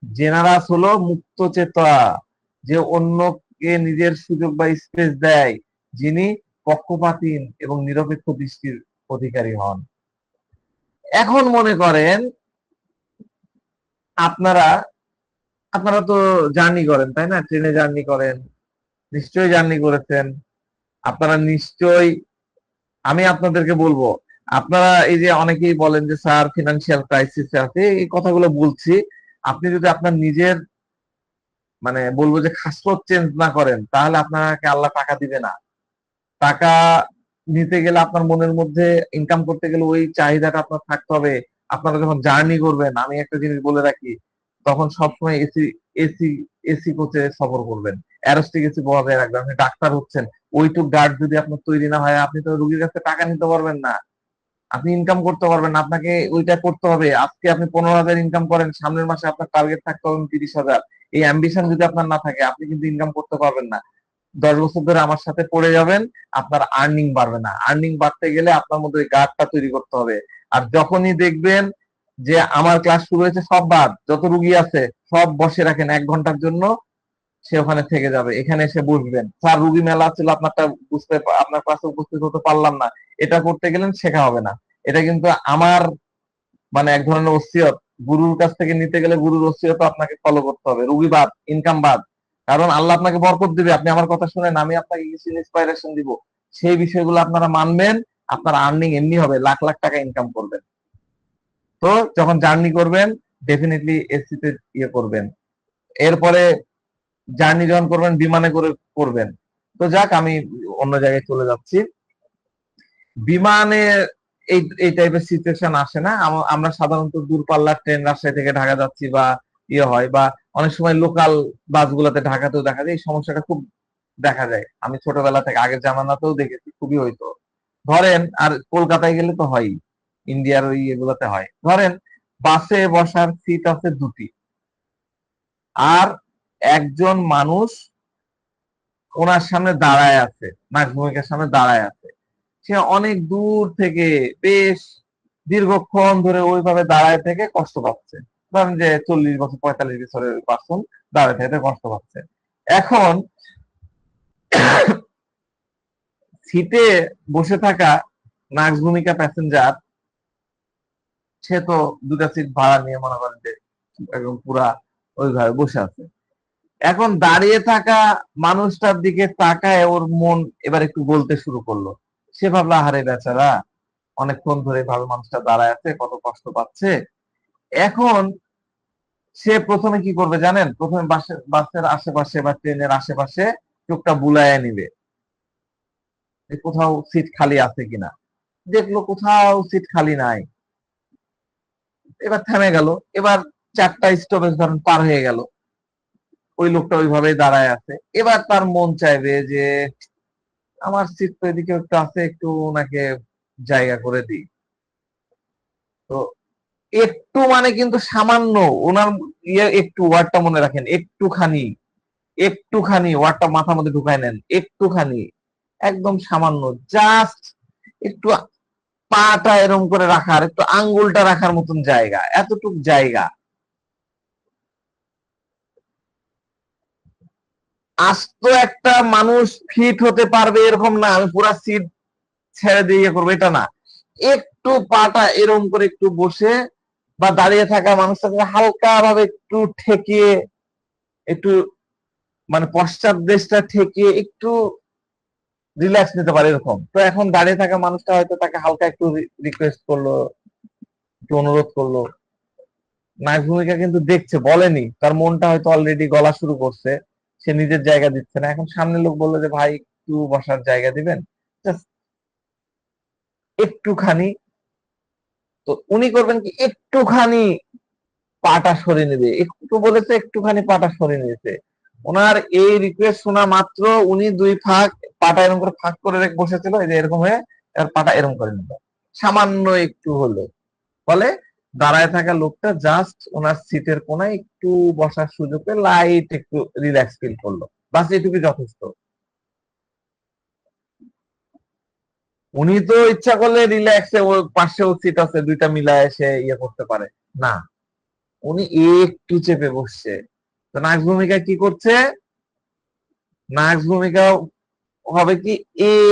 জেনারাস হলো মুক্ত চেতা, যে অন্যকে নিজের সুযোগ বা স্পেস দেয়, যিনি পক্ষপাতহীন এবং নিরপেক্ষ দৃষ্টির অধিকারী হন। এখন মনে করেন আপনারা আপনারা তো জার্নি করেন, তাই না? ট্রেনে জার্নি করেন, নিশ্চয়ই জার্নি করেছেন। আপনারা নিশ্চয়ই, আমি আপনাদেরকে বলবো, আপনারা এই যে অনেকেই বলেন যে স্যার ফিনান্সিয়াল ক্রাইসিস আছে, এই কথাগুলো বলছি, আপনি যদি আপনার নিজের মানে বলবো যে খাসলত চেঞ্জ না করেন, তাহলে আপনাকে আল্লাহ টাকা দিবে না। টাকা নিতে গেলে আপনার মনের মধ্যে, ইনকাম করতে গেলে ওই চাহিদাটা আপনার থাকতে হবে। আপনারা যখন জার্নি করবেন, আমি একটা জিনিস বলে রাখি, তখন সবসময় এসি এসি এসি কোচে সফর করবেন, অ্যারোস্টিক এসি বজায় রাখবেন। আপনি ডাক্তার হচ্ছেন, ওইটুক গার্ড যদি আপনার তৈরি না হয়, আপনি তো রোগীর কাছে টাকা নিতে পারবেন না, আপনি ইনকাম করতে পারবেন না। আপনাকে ওইটা করতে হবে। আজকে আপনি 15,000 ইনকাম করেন, সামনের মাসে আপনার টার্গেট থাকতে হবে 30,000। এই অ্যাম্বিশন যদি আপনার না থাকে, আপনি কিন্তু ইনকাম করতে পারবেন না। 10 বছর ধরে আমার সাথে পড়ে যাবেন, আপনার আর্নিং বাড়বে না। আর্নিং বাড়তে গেলে আপনার মধ্যে ওই গার্ডটা তৈরি করতে হবে। আর যখনই দেখবেন যে আমার ক্লাস শুরু হয়েছে, সব বাদ, যত রুগী আছে সব বসে রাখেন 1 ঘন্টার জন্য, সে ওখানে থেকে যাবে। এখানে এসে বসবেন, স্যার রুগী মেলা ছিল, আপনার ক্লাসে উপস্থিত হতে পারলাম না, এটা করতে গেলেন, শেখা হবে না। এটা কিন্তু আমার মানে এক ধরনের ওসিয়ত। গুরুর কাছ থেকে নিতে গেলে গুরুর ওসিয়ত আপনাকে ফলো করতে হবে। রুগী বাদ, ইনকাম বাদ। কারণ আল্লাহ আপনাকে বরকত দিবে, আপনি আমার কথা শুনেন, আমি আপনাকে কিছু ইন্সপাইরেশন দিব, সেই বিষয়গুলো আপনারা মানবেন, আপনার আর্নিং এমনি হবে, লাখ লাখ টাকা ইনকাম করবেন। তো যখন জার্নি করবেন, ডেফিনেটলি এসিতে ইয়ে করবেন। এরপরে জার্নি যখন করবেন, বিমানে করে করবেন। তো যাক, আমি অন্য জায়গায় চলে যাচ্ছি। বিমানে এই এই টাইপের সিচুয়েশন আসে না। আমরা সাধারণত দূরপাল্লার ট্রেন, রাজশাহী থেকে ঢাকা যাচ্ছি বা ইয়ে হয়, বা অনেক সময় লোকাল বাসগুলোতে ঢাকাতেও দেখা যায়, এই সমস্যাটা খুব দেখা যায়। আমি ছোটবেলা থেকে, আগের জামানাতেও দেখেছি, খুবই হইতো। ধরেন, আর কলকাতায় গেলে তো হয়, ইন্ডিয়ার ওই এগুলোতে হয়। ধরেন বাসে বসার সিট আছে 2টি, আর একজন মানুষ ওনার সামনে দাঁড়ায় আছে, নাক ভূমিকার সামনে দাঁড়ায় আছে। সে অনেক দূর থেকে বেশ দীর্ঘক্ষণ ধরে ওইভাবে দাঁড়ায় থেকে কষ্ট পাচ্ছে। ধরেন যে 40 বছর 45 বছরের পার্সন দাঁড়ায় থেকে কষ্ট পাচ্ছে। এখন সিটে বসে থাকা নার্স ভূমিকা প্যাসেঞ্জার, সে তো 2টা সিট ভাড়া নিয়ে মনে করেন যে একদম পুরা ওইভাবে বসে আছে। এখন দাঁড়িয়ে থাকা মানুষটার দিকে তাকায় ওর মন এবার একটু বলতে শুরু করলো। সে ভাবলো, আহারে বেচারা, অনেকক্ষণ ধরে ভাবে মানুষটা দাঁড়ায় আছে, কত কষ্ট পাচ্ছে। এখন সে প্রথমে কি করবে জানেন? প্রথমে বাসের আশেপাশে বা ট্রেনের আশেপাশে চোখটা বুলাইয়া নিবে। যে কোথাও সিট খালি আছে কিনা। দেখলো কোথাও সিট খালি নাই, এবার থেমে গেল। এবার 4টা স্টপেজ ধরেন পার হয়ে গেল, ওই লোকটা ওইভাবেই দাঁড়ায় আছে। এবার তার মন চাইবে যে আমার সিট তো এদিকে একটু আছে, একটু ওনাকে জায়গা করে দিই। তো একটু মানে কিন্তু সামান্য, ওনার ইয়ে একটু ওয়ার্ডটা মনে রাখেন, একটুখানি, একটুখানি ওয়ার্ডটা মাথার মধ্যে ঢুকায় নেন, একটুখানি, একদম সামান্য, জাস্ট একটু পাটা এরম করে রাখার, একটু আঙ্গুলটা রাখার মতন জায়গা, এতটুক জায়গা। আস্ত একটা মানুষ ফিট হতে পারবে এরকম না, আমি পুরা সিট ছেড়ে দিয়ে ইয়ে করবো, এটা না। একটু পাটা এরম করে একটু বসে, বা দাঁড়িয়ে থাকা মানুষটাকে হালকা ভাবে একটু ঠেকিয়ে, একটু মানে পশ্চাৎ দেশটা ঠেকিয়ে একটু রিল্যাক্স নিতে পারে এরকম। তো এখন দাঁড়িয়ে থাকা মানুষটা হয়তো তাকে হালকা একটু রিকোয়েস্ট করলো, একটু অনুরোধ করলো। নায়ক ভূমিকা কিন্তু দেখছে, বলেনি, তার মনটা হয়তো অলরেডি গলা শুরু করছে, সে নিজের জায়গা দিচ্ছে না। এখন সামনে লোক বললো যে ভাই একটু বসার জায়গা দিবেন, জাস্ট একটুখানি। তো উনি করবেন কি, একটুখানি পাটা সরিয়ে নেবে, একটু বলেছে, একটুখানি পাটা সরিয়ে নিয়েছে। ওনার এই রিকোয়েস্ট শোনা মাত্র উনি 2 ফাঁক পাটা এরকম করে ফাঁক করে রেখে বসেছিল, এই যে এরকম হয়ে এবার পাটা এরকম করে নিল, সামান্য একটু হলো। ফলে দাঁড়ায় থাকা লোকটা জাস্ট ওনার সিটের কোনায় একটু বসার সুযোগ পেয়ে লাইট একটু রিল্যাক্স ফিল করলো, বাস এটুকু যথেষ্ট। উনি তো ইচ্ছা করলে রিল্যাক্সে ওর পাশেও সিট আছে 2টা মিলায় সে ইয়ে করতে পারে, না, উনি একটু চেপে বসছে। তো নায়ক ভূমিকা কি করছে, নায়ক ভূমিকা হবে কি,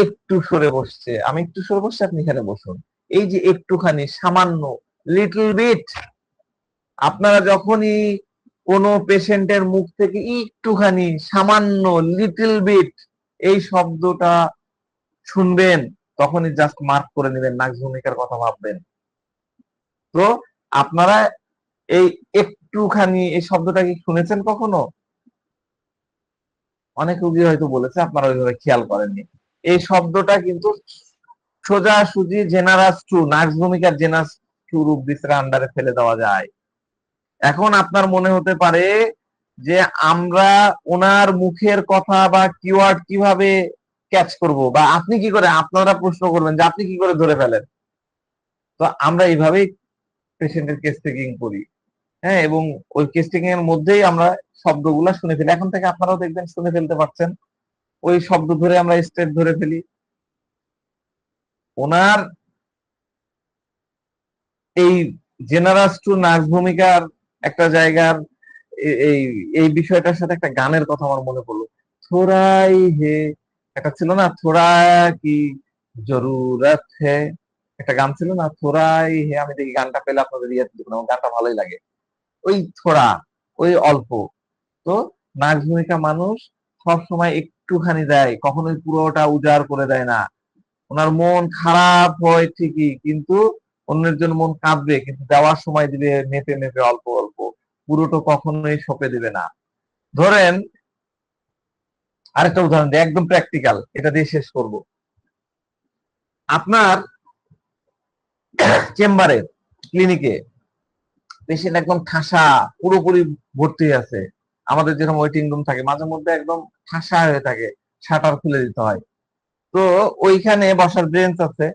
একটু সরে বসছে, আমি একটু সরে বসছি, আপনি এখানে বসুন। এই যে একটুখানি, সামান্য, লিটল বিট। আপনারা যখনই কোনো পেশেন্টের মুখ থেকে একটুখানি, সামান্য, লিটল বিট এই শব্দটা শুনবেন, তখনই জাস্ট মার্ক করে নেবেন, নাক ভূমিকার কথা ভাববেন। তো আপনারা এই একটুখানি এই শব্দটা কি শুনেছেন কখনো? অনেক রোগী হয়তো বলেছে, আপনারা ওইভাবে খেয়াল করেননি। এই শব্দটা কিন্তু সোজাসুজি জেনারাস টু, নার্স ভূমিকার জেনারাস টু রূপ দিসের আন্ডারে ফেলে দেওয়া যায়। এখন আপনার মনে হতে পারে যে আমরা ওনার মুখের কথা বা কিওয়ার্ড কিভাবে ক্যাচ করব, বা আপনি কি করে, আপনারা প্রশ্ন করবেন যে আপনি কি করে ধরে ফেলেন। তো আমরা এইভাবেই পেশেন্টের কেস টেকিং করি, হ্যাঁ, এবং ওই কেস টেকিং এর মধ্যেই আমরা শব্দগুলা শুনে ফেলি। এখন থেকে আপনারাও দেখবেন শুনে ফেলতে পারছেন, ওই শব্দ ধরে আমরা স্টেপ ধরে ফেলি। ওনার এই জেনারাস টু নার্স ভূমিকার একটা জায়গার এই এই বিষয়টার সাথে একটা গানের কথা আমার মনে পড়লো। থোড়াই হে, একটা ছিল না, থোড়া কি জরুরত হে, একটা গান ছিল না, থোড়াই হে। আমি দেখি গানটা পেলে আপনাদের ইয়ে দিব না, আমার গানটা ভালোই লাগে। ওই থোড়া, ওই অল্প। তো নার্স ভূমিকা মানুষ সব সময় একটুখানি দেয়, কখনোই পুরোটা উজাড় করে দেয় না। ওনার মন খারাপ হয় ঠিকই, কিন্তু অন্যের জন্য মন কাঁদবে, কিন্তু দেওয়ার সময় দিবে মেপে মেপে, অল্প অল্প, পুরোটা কখনোই সঁপে দিবে না। ধরেন আরেকটা উদাহরণ দিই, একদম প্র্যাকটিক্যাল, এটা দিয়ে শেষ করব। আপনার চেম্বারে, ক্লিনিকে পেশেন্ট একদম ঠাসা, পুরোপুরি ভর্তি আছে। আমাদের যেরকম ওয়েটিং রুম থাকে, মাঝে মধ্যে একদম ঠাসা হয়ে থাকে, শাটার খুলে দিতে হয়। তো ওইখানে বসার বেঞ্চ আছে,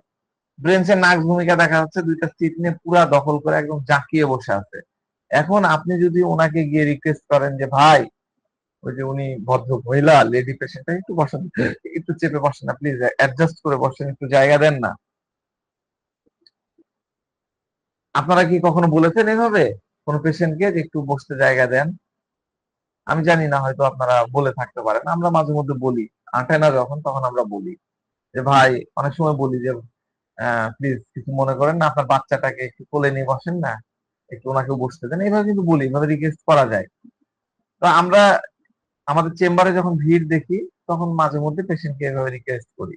ব্রেঞ্চের নাক ভূমিকা দেখা যাচ্ছে 2টা সিট নিয়ে পুরা দখল করে একদম জাঁকিয়ে বসে আছে। এখন আপনি যদি ওনাকে গিয়ে রিকোয়েস্ট করেন যে ভাই, ওই যে উনি ভদ্র মহিলা লেডি পেশেন্ট, একটু বসেন, একটু চেপে বসেন না প্লিজ, অ্যাডজাস্ট করে বসেন, একটু জায়গা দেন না। আপনারা কি কখনো বলেছেন এভাবে কোন পেশেন্টকে যে একটু বসতে জায়গা দেন? আমি জানি না, হয়তো আপনারা বলে থাকতে পারেন, আমরা মাঝে মধ্যে বলি, আঁটে না যখন তখন আমরা বলি যে ভাই, অনেক সময় বলি যে প্লিজ কিছু মনে করেন না, আপনার বাচ্চাটাকে একটু কোলে নিয়ে বসেন না, একটু ওনাকে বসতে দেন, এইভাবে কিন্তু বলি, এইভাবে রিকোয়েস্ট করা যায়। তো আমরা আমাদের চেম্বারে যখন ভিড় দেখি, তখন মাঝে মধ্যে পেশেন্টকে এভাবে রিকোয়েস্ট করি।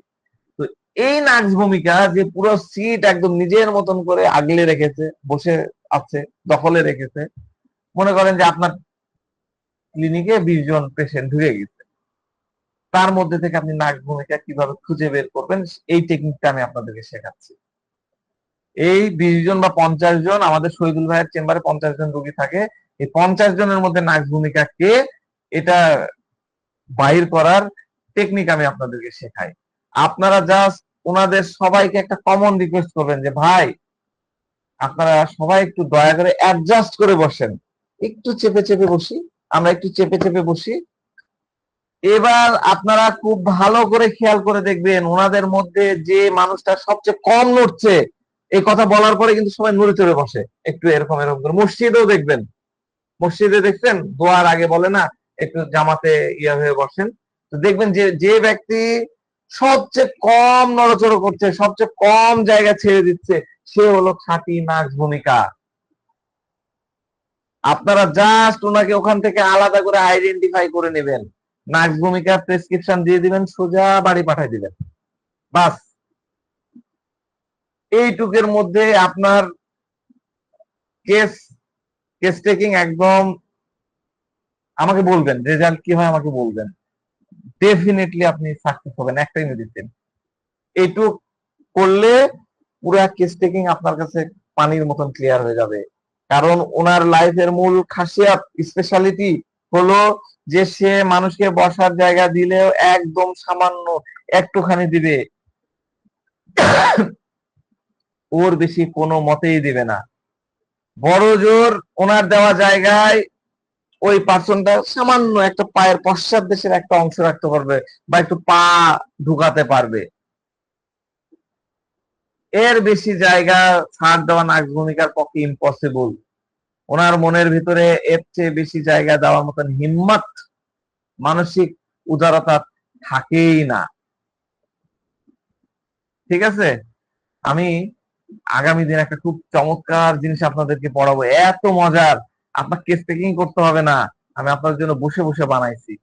তো এই নার্স ভূমিকা যে পুরো সিট একদম নিজের মতন করে আগলে রেখেছে, বসে আছে, দখলে রেখেছে, মনে করেন যে আপনার ক্লিনিকে 20 জন পেশেন্ট ঢুকে গেছে, তার মধ্যে থেকে আপনি নাক ভূমিকা কিভাবে খুঁজে বের করবেন এই টেকনিকটা আমি আপনাদেরকে শেখাচ্ছি। এই 20 জন বা 50 জন আমাদের শহীদুল ভাইয়ের চেম্বারে 50 জন রোগী থাকে, এই 50 জনের মধ্যে নাক ভূমিকা কে এটা বাইর করার টেকনিক আমি আপনাদেরকে শেখাই। আপনারা জাস্ট ওনাদের সবাইকে একটা কমন রিকোয়েস্ট করবেন যে ভাই আপনারা সবাই একটু দয়া করে অ্যাডজাস্ট করে বসেন, একটু চেপে চেপে বসি, আমরা একটু চেপে চেপে বসি। এবার আপনারা খুব ভালো করে খেয়াল করে দেখবেন ওনাদের মধ্যে যে মানুষটা সবচেয়ে কম নড়ছে, এই কথা বলার পরে কিন্তু সবাই নড়ে চড়ে বসে একটু এরকম এরকম করে। মসজিদেও দেখবেন, মসজিদে দেখছেন দোয়ার আগে বলে না একটু জামাতে ইয়া হয়ে বসেন, তো দেখবেন যে যে ব্যক্তি সবচেয়ে কম নড়াচড়া করছে, সবচেয়ে কম জায়গা ছেড়ে দিচ্ছে, সে হলো খাঁটি নাক ভূমিকা। আপনারা জাস্ট ওনাকে ওখান থেকে আলাদা করে আইডেন্টিফাই করে নেবেন, নাক ভূমিকা প্রেসক্রিপশন দিয়ে দিবেন, সোজা বাড়ি পাঠিয়ে দিবেন, বাস। এইটুকের মধ্যে আপনার কেস কেস টেকিং একদম, আমাকে বলবেন রেজাল্ট কি হয়, আমাকে বলবেন, ডেফিনেটলি আপনি সাকসেস হবেন। একটাই মেডিসিন, এইটুক করলে পুরো কেস টেকিং আপনার কাছে পানির মতন ক্লিয়ার হয়ে যাবে। কারণ ওনার লাইফের মূল খাসিয়াত স্পেশালিটি হলো যে সে মানুষকে বসার জায়গা দিলেও একদম সামান্য একটুখানি দিবে, ওর বেশি কোনো মতেই দিবে না। বড় জোর ওনার দেওয়া জায়গায় ওই পার্সনটা সামান্য একটা পায়ের পশ্চাৎ দেশের একটা অংশ রাখতে পারবে বা একটু পা ঢুকাতে পারবে, এর বেশি জায়গা ছাড় দেওয়া নাক ভূমিকার পক্ষে ইম্পসিবল। ওনার মনের ভিতরে এর চেয়ে বেশি জায়গা দেওয়ার মতন হিম্মত, মানসিক উদারতা থাকেই না। ঠিক আছে, আমি আগামী দিন একটা খুব চমৎকার জিনিস আপনাদেরকে পড়াবো, এত মজার, আপনার কেস টেকিং করতে হবে না, আমি আপনাদের জন্য বসে বসে বানাইছি।